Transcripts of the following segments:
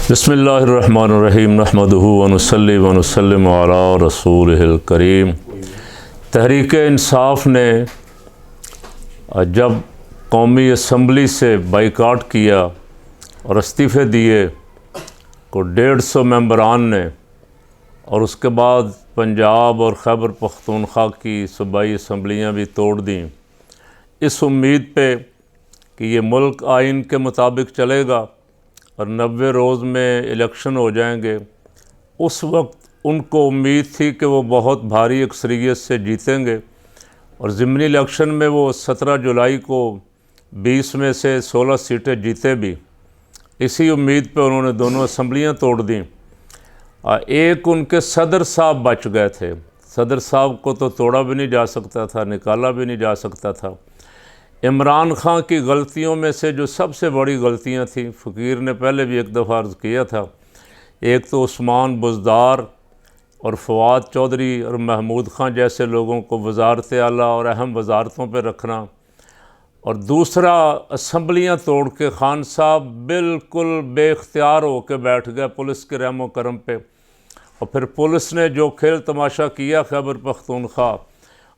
बिस्मिल्लाहिर्रहमानिर्रहीम नहमदुहु व नुसल्ली व नुसल्लिमु अला रसूलिहिल करीम। तहरीक इंसाफ ने जब कौमी असम्बली से बाइकाट किया और इस्तीफ़े दिए को 150 मेंबरान ने, और उसके बाद पंजाब और खैबर पख्तूनख्वा की सूबाई असम्बलियाँ भी तोड़ दी, इस उम्मीद पे कि ये मुल्क आइन के मुताबिक चलेगा और 90 रोज़ में इलेक्शन हो जाएंगे। उस वक्त उनको उम्मीद थी कि वो बहुत भारी अक्सरियत से जीतेंगे और ज़िमनी इलेक्शन में वो 17 जुलाई को 20 में से 16 सीटें जीते भी। इसी उम्मीद पे उन्होंने दोनों असम्बलियाँ तोड़ दी। एक उनके सदर साहब बच गए थे। सदर साहब को तो तोड़ा भी नहीं जा सकता था, निकाला भी नहीं जा सकता था। इमरान खां की गलतियों में से जो सबसे बड़ी गलतियां थी, फ़कीर ने पहले भी एक दफ़ा अर्ज़ किया था, एक तो उस्मान बुज़दार और फवाद चौधरी और महमूद खां जैसे लोगों को वज़ारत आला और अहम वज़ारतों पर रखना, और दूसरा असम्बलियाँ तोड़ के खान साहब बिल्कुल बेख्तियार होकर बैठ गए पुलिस के रहमो करम पे। और फिर पुलिस ने जो खेल तमाशा किया खैबर पख्तूनख्वा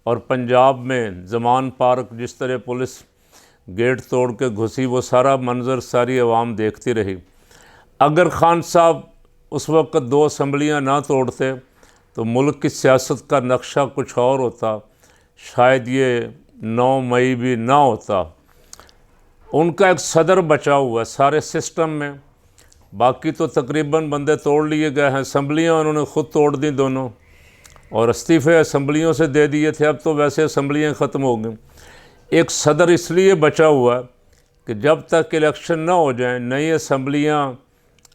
और पंजाब में ज़मान पार्क, जिस तरह पुलिस गेट तोड़ के घुसी, वो सारा मंज़र सारी अवाम देखती रही। अगर खान साहब उस वक्त 2 असम्बलियाँ ना तोड़ते तो मुल्क की सियासत का नक्शा कुछ और होता, शायद ये 9 मई भी ना होता। उनका एक सदर बचा हुआ है सारे सिस्टम में, बाकी तो तकरीबन बंदे तोड़ लिए गए हैं। असम्बलियाँ उन्होंने ख़ुद तोड़ दी दोनों, और इस्तीफ़े असम्बलियों से दे दिए थे। अब तो वैसे असम्बलियाँ ख़त्म हो गई। एक सदर इसलिए बचा हुआ है कि जब तक इलेक्शन ना हो जाए, नई असम्बलियाँ,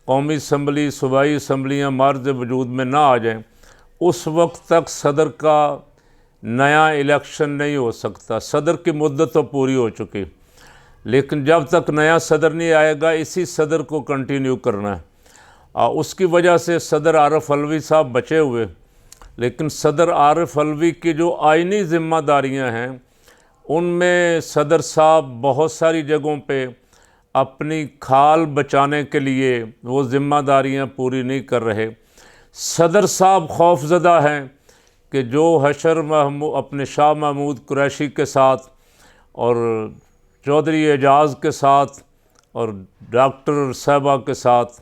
कौमी असम्बली, सूबाई असम्बलियाँ मार्ज वजूद में ना आ जाएं, उस वक्त तक सदर का नया इलेक्शन नहीं हो सकता। सदर की मुद्दत तो पूरी हो चुकी, लेकिन जब तक नया सदर नहीं आएगा इसी सदर को कंटिन्यू करना है। उसकी वजह से सदर आरिफ अलवी साहब बचे हुए, लेकिन सदर आरिफ अलवी की जो आइनी ज़िम्मेदारियां हैं उनमें सदर साहब बहुत सारी जगहों पे अपनी खाल बचाने के लिए वो ज़िम्मेदारियां पूरी नहीं कर रहे। सदर साहब खौफज़दा हैं कि जो हशर अपने शाह महमूद कुरैशी के साथ और चौधरी एजाज़ के साथ और डॉक्टर साहबा के साथ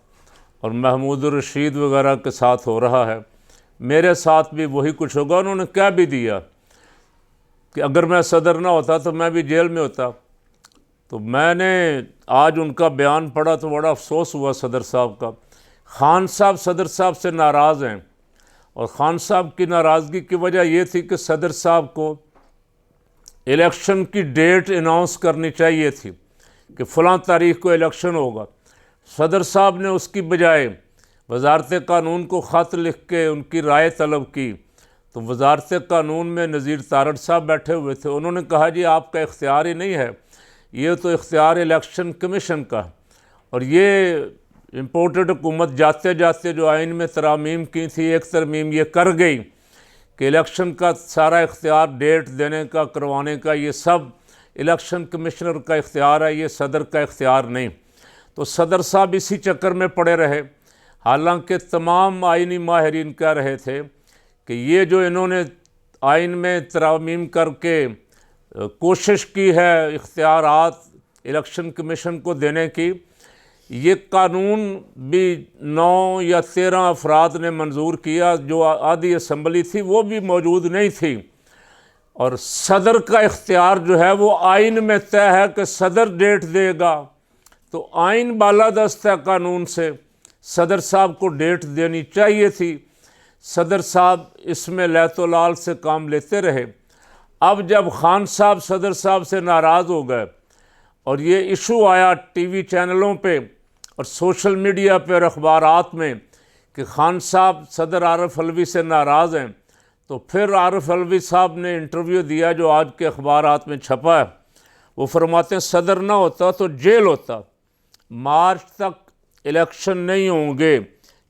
और महमूद रशीद वगैरह के साथ हो रहा है, मेरे साथ भी वही कुछ होगा। उन्होंने कह भी दिया कि अगर मैं सदर ना होता तो मैं भी जेल में होता। तो मैंने आज उनका बयान पढ़ा तो बड़ा अफसोस हुआ सदर साहब का। खान साहब सदर साहब से नाराज़ हैं, और ख़ान साहब की नाराज़गी की वजह ये थी कि सदर साहब को इलेक्शन की डेट अनाउंस करनी चाहिए थी कि फ़लाँ तारीख़ को इलेक्शन होगा। सदर साहब ने उसकी बजाय वज़ारत कानून को ख़त लिख के उनकी राय तलब की। तो वज़ारत कानून में नज़ीर तारड़ साहब बैठे हुए थे। उन्होंने कहा जी आपका इख्तियार ही नहीं है, ये तो इख्तियार इलेक्शन कमीशन का। और ये इम्पोर्टेड हुकूमत जाते जाते जो आइन में तरामीम की थी, एक तरमीम ये कर गई कि इलेक्शन का सारा इख्तियार डेट देने का, करवाने का, ये सब इलेक्शन कमिश्नर का इख्तियार है, ये सदर का इख्तियार नहीं। तो सदर साहब इसी चक्कर में पड़े रहे। हालांकि तमाम आइनी माहिरीन कह रहे थे कि ये जो इन्होंने आइन में तरामीम करके कोशिश की है इख्तियारात इलेक्शन कमीशन को देने की, ये कानून भी 9 या 13 अफराद ने मंजूर किया, जो आधी असम्बली थी वो भी मौजूद नहीं थी। और सदर का इख्तियार जो है वो आइन में तय है कि सदर डेट देगा, तो आइन बालादस्त है कानून से, सदर साहब को डेट देनी चाहिए थी। सदर साहब इसमें लैतोलाल से काम लेते रहे। अब जब खान साहब सदर साहब से नाराज़ हो गए और ये इशू आया टीवी चैनलों पे और सोशल मीडिया पे और अखबारात में कि खान साहब सदर आरिफ अलवी से नाराज़ हैं, तो फिर आरिफ अलवी साहब ने इंटरव्यू दिया जो आज के अखबारात में छपा है। वो फरमाते हैं सदर ना होता तो जेल होता, मार्च तक इलेक्शन नहीं होंगे।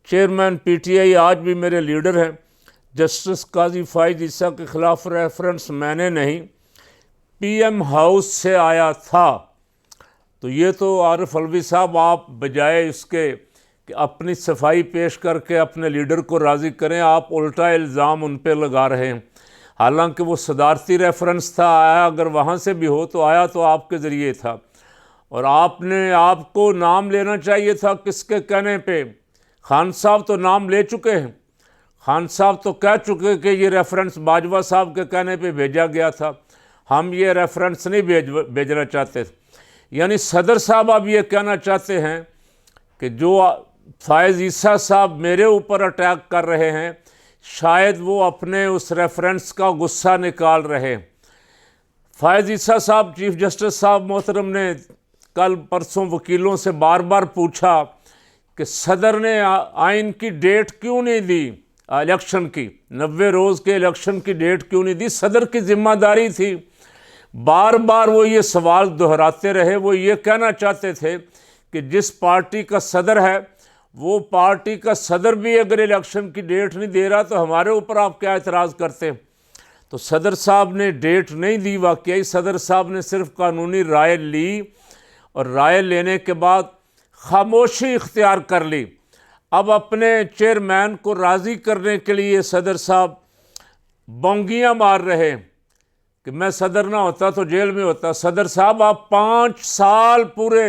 चेयरमैन पीटीआई आज भी मेरे लीडर हैं। जस्टिस काजी फाइज ईसा के ख़िलाफ़ रेफरेंस मैंने नहीं, पीएम हाउस से आया था। तो ये तो आरिफ अलवी साहब, आप बजाय इसके कि अपनी सफाई पेश करके अपने लीडर को राज़ी करें, आप उल्टा इल्ज़ाम उन पर लगा रहे हैं। हालांकि वो सदारती रेफरेंस था, आया अगर वहाँ से भी हो तो आया तो आपके ज़रिए था, और आपको नाम लेना चाहिए था किसके कहने पे। खान साहब तो नाम ले चुके हैं, खान साहब तो कह चुके कि ये रेफरेंस बाजवा साहब के कहने पे भेजा गया था, हम ये रेफरेंस नहीं भेजना चाहते। यानी सदर साहब अब ये कहना चाहते हैं कि जो फायज़ ईसा साहब मेरे ऊपर अटैक कर रहे हैं, शायद वो अपने उस रेफरेंस का गुस्सा निकाल रहे हैं। फायज़ ईसा साहब, चीफ जस्टिस साहब मोहतरम ने कल परसों वकीलों से बार बार पूछा कि सदर ने आइन की डेट क्यों नहीं दी, इलेक्शन की 90 रोज़ के इलेक्शन की डेट क्यों नहीं दी। सदर की जिम्मेदारी थी। बार बार वो ये सवाल दोहराते रहे। वो ये कहना चाहते थे कि जिस पार्टी का सदर है, वो पार्टी का सदर भी अगर इलेक्शन की डेट नहीं दे रहा तो हमारे ऊपर आप क्या एतराज़ करते। तो सदर साहब ने डेट नहीं दी। वाकई सदर साहब ने सिर्फ कानूनी राय ली, और राय लेने के बाद खामोशी इख्तियार कर ली। अब अपने चेयरमैन को राज़ी करने के लिए सदर साहब बोंगियाँ मार रहे हैं कि मैं सदर ना होता तो जेल में होता। सदर साहब, आप 5 साल पूरे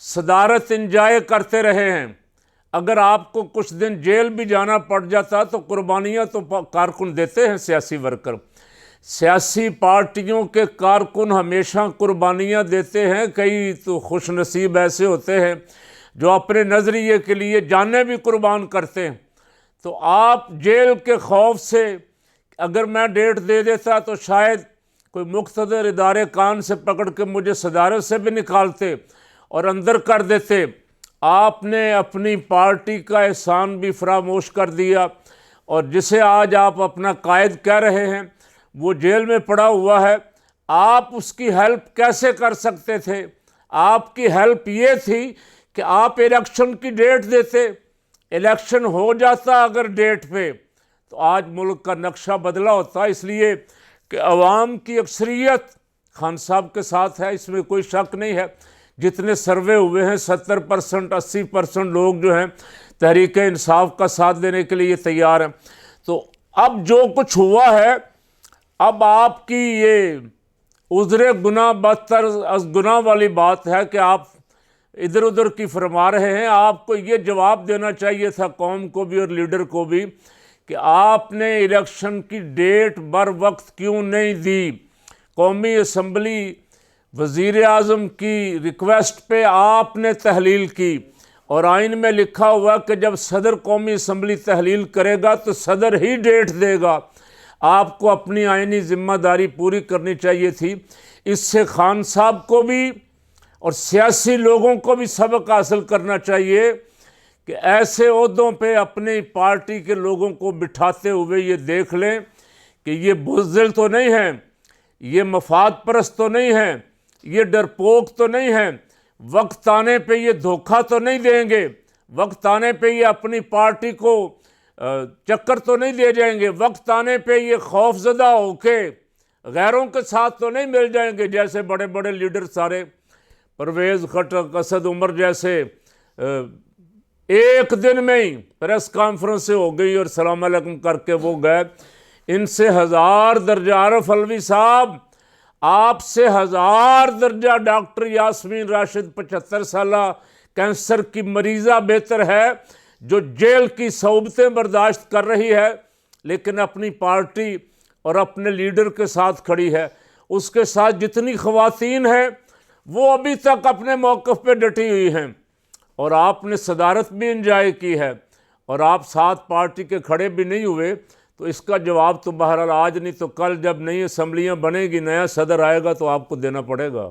सदारत इंजॉय करते रहे हैं। अगर आपको कुछ दिन जेल भी जाना पड़ जाता तो कुर्बानियाँ तो कारकुन देते हैं, सियासी वर्कर। सियासी पार्टियों के कारकुन हमेशा कुर्बानियाँ देते हैं। कई तो खुशनसीब ऐसे होते हैं जो अपने नज़रिए के लिए जानें भी कुर्बान करते हैं। तो आप जेल के खौफ से, अगर मैं डेट दे देता तो शायद कोई मुख्तदर इदारे कान से पकड़ के मुझे सदारत से भी निकालते और अंदर कर देते। आपने अपनी पार्टी का एहसान भी फरामोश कर दिया, और जिसे आज आप अपना कायद कह रहे हैं वो जेल में पड़ा हुआ है। आप उसकी हेल्प कैसे कर सकते थे? आपकी हेल्प ये थी कि आप इलेक्शन की डेट देते। इलेक्शन हो जाता अगर डेट पे तो आज मुल्क का नक्शा बदला होता। इसलिए कि अवाम की अक्सरियत खान साहब के साथ है, इसमें कोई शक नहीं है। जितने सर्वे हुए हैं 70% 80% लोग जो हैं तहरीक इंसाफ का साथ देने के लिए तैयार हैं। तो अब जो कुछ हुआ है, अब आपकी ये उज़्रे गुनाह बदतर अज़ गुनाह वाली बात है कि आप इधर उधर की फरमा रहे हैं। आपको ये जवाब देना चाहिए था कौम को भी और लीडर को भी कि आपने इलेक्शन की डेट बर वक्त क्यों नहीं दी। कौमी असम्बली वज़ीर आज़म की रिक्वेस्ट पे आपने तहलील की, और आइन में लिखा हुआ कि जब सदर कौमी असम्बली तहलील करेगा तो सदर ही डेट देगा। आपको अपनी आइनी जिम्मेदारी पूरी करनी चाहिए थी। इससे खान साहब को भी और सियासी लोगों को भी सबक हासिल करना चाहिए कि ऐसे ओहदों पे अपनी पार्टी के लोगों को बिठाते हुए ये देख लें कि ये बुज़दिल तो नहीं हैं, ये मफाद परस्त तो नहीं हैं, ये डरपोक तो नहीं हैं, वक्त आने पे ये धोखा तो नहीं देंगे, वक्त आने पे ये अपनी पार्टी को चक्कर तो नहीं दे जाएंगे, वक्त आने पे ये खौफजदा होके गैरों के साथ तो नहीं मिल जाएंगे जैसे बड़े बड़े लीडर सारे परवेज़ खटक, असद उमर जैसे एक दिन में ही प्रेस कॉन्फ्रेंस से हो गई और सलाम अलैकुम करके वो गए। इनसे 1000 दर्जा आरफ अलवी साहब, आपसे 1000 दर्जा डॉक्टर यास्मीन राशिद 75 साल कैंसर की मरीज़ा बेहतर है, जो जेल की सौबतें बर्दाश्त कर रही है लेकिन अपनी पार्टी और अपने लीडर के साथ खड़ी है। उसके साथ जितनी ख़वातीन हैं वो अभी तक अपने मौक़िफ़ पे डटी हुई हैं, और आपने सदारत भी इंजॉय की है और आप साथ पार्टी के खड़े भी नहीं हुए। तो इसका जवाब तो बहरहाल आज नहीं तो कल जब नई असम्बलियाँ बनेगी, नया सदर आएगा तो आपको देना पड़ेगा।